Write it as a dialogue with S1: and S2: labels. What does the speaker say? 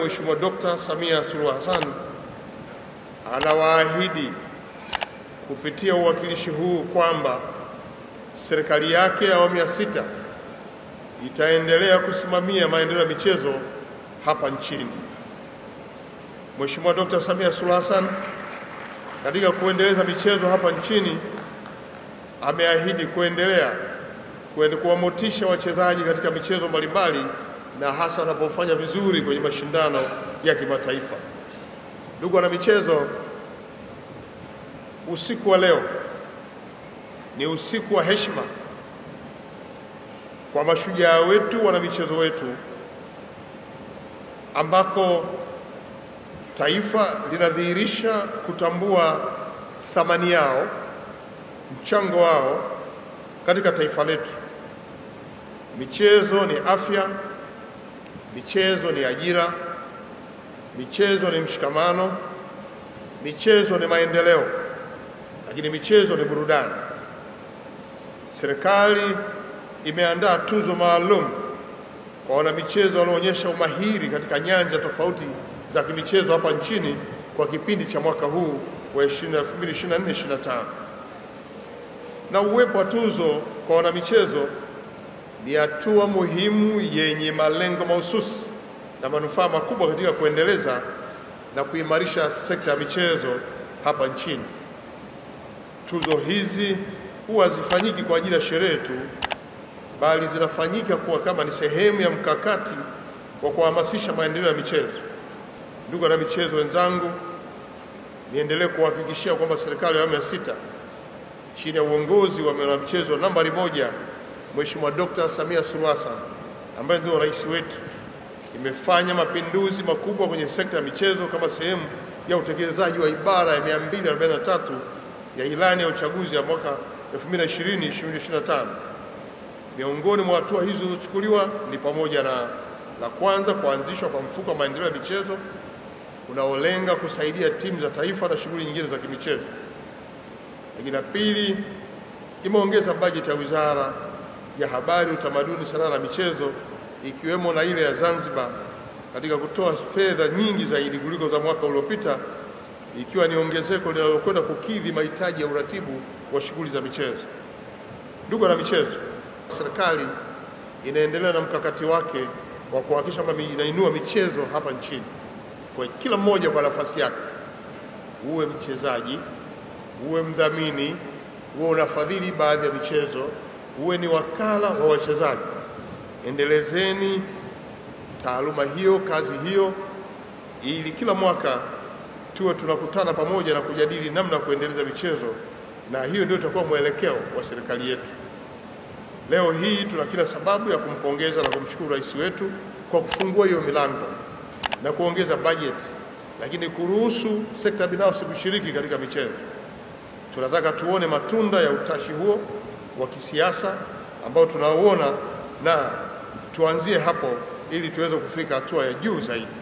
S1: Mheshimiwa Dr. Samia Suluhu Hassan anawaahidi kupitia uwakilishi huu kwamba serikali yake ya awamu ya 6 itaendelea kusimamia maendeleo ya michezo hapa nchini. Mheshimiwa Dr. Samia Suluhu Hassan katika kuendeleza michezo hapa nchini ameahidi kuendelea kuwamotisha wachezaji katika michezo mbalimbali na hasa wanapofanya vizuri kwenye mashindano ya kimataifa. Ndugu wana michezo, usiku wa leo ni usiku wa heshima kwa mashujaa wetu, wana michezo wetu, ambako taifa linadhihirisha kutambua thamani yao, mchango wao katika taifa letu. Michezo ni afya, michezo ni ajira, michezo ni mshikamano, michezo ni maendeleo, lakini michezo ni burudani. Serikali imeandaa tuzo maalum kwa wanamichezo walioonyesha umahiri katika nyanja tofauti za kimichezo hapa nchini kwa kipindi cha mwaka huu wa 2024-2025. Na uwepo wa tuzo kwa wanamichezo ni hatua muhimu yenye malengo mahususi na manufaa makubwa katika kuendeleza na kuimarisha sekta ya michezo hapa nchini. Tuzo hizi huwa hazifanyiki kwa ajili ya sherehe tu, bali zinafanyika kuwa kama ni sehemu ya mkakati wa kuhamasisha maendeleo ya michezo. Ndugu na michezo wenzangu, niendelee kuhakikishia kwamba serikali ya awamu ya 6 chini ya uongozi wa mwanamichezo nambari 1 Mheshimiwa Dr. Samia Suluhu Hassan ambaye ndio rais wetu, imefanya mapinduzi makubwa kwenye sekta ya michezo kama sehemu ya utekelezaji wa ibara ya 243 ya ilani ya uchaguzi ya mwaka 2020-2025. Miongoni mwa hatua hizo zilizochukuliwa ni pamoja na la kwanza, kuanzishwa kwa mfuko wa maendeleo ya michezo unaolenga kusaidia timu za taifa na shughuli nyingine za kimichezo. Lakini la pili, imeongeza bajeti ya Wizara ya Habari, Utamaduni, Sanaa na Michezo ikiwemo na ile ya Zanzibar katika kutoa fedha nyingi zaidi kuliko za mwaka uliopita, ikiwa ni ongezeko linalokwenda kukidhi mahitaji ya uratibu wa shughuli za michezo. Ndugu na michezo, serikali inaendelea na mkakati wake wa kuhakikisha kwamba inainua michezo hapa nchini kwa kila mmoja kwa nafasi yake. Uwe mchezaji, uwe mdhamini, uwe unafadhili baadhi ya michezo, uwe ni wakala wa wachezaji, endelezeni taaluma hiyo, kazi hiyo, ili kila mwaka tuwe tunakutana pamoja na kujadili namna ya kuendeleza michezo, na hiyo ndio itakuwa mwelekeo wa serikali yetu. Leo hii tuna kila sababu ya kumpongeza na kumshukuru rais wetu kwa kufungua hiyo milango na kuongeza bajeti, lakini kuruhusu sekta binafsi kushiriki katika michezo. Tunataka tuone matunda ya utashi huo wa kisiasa ambao tunauona, na tuanzie hapo ili tuweze kufika hatua ya juu zaidi.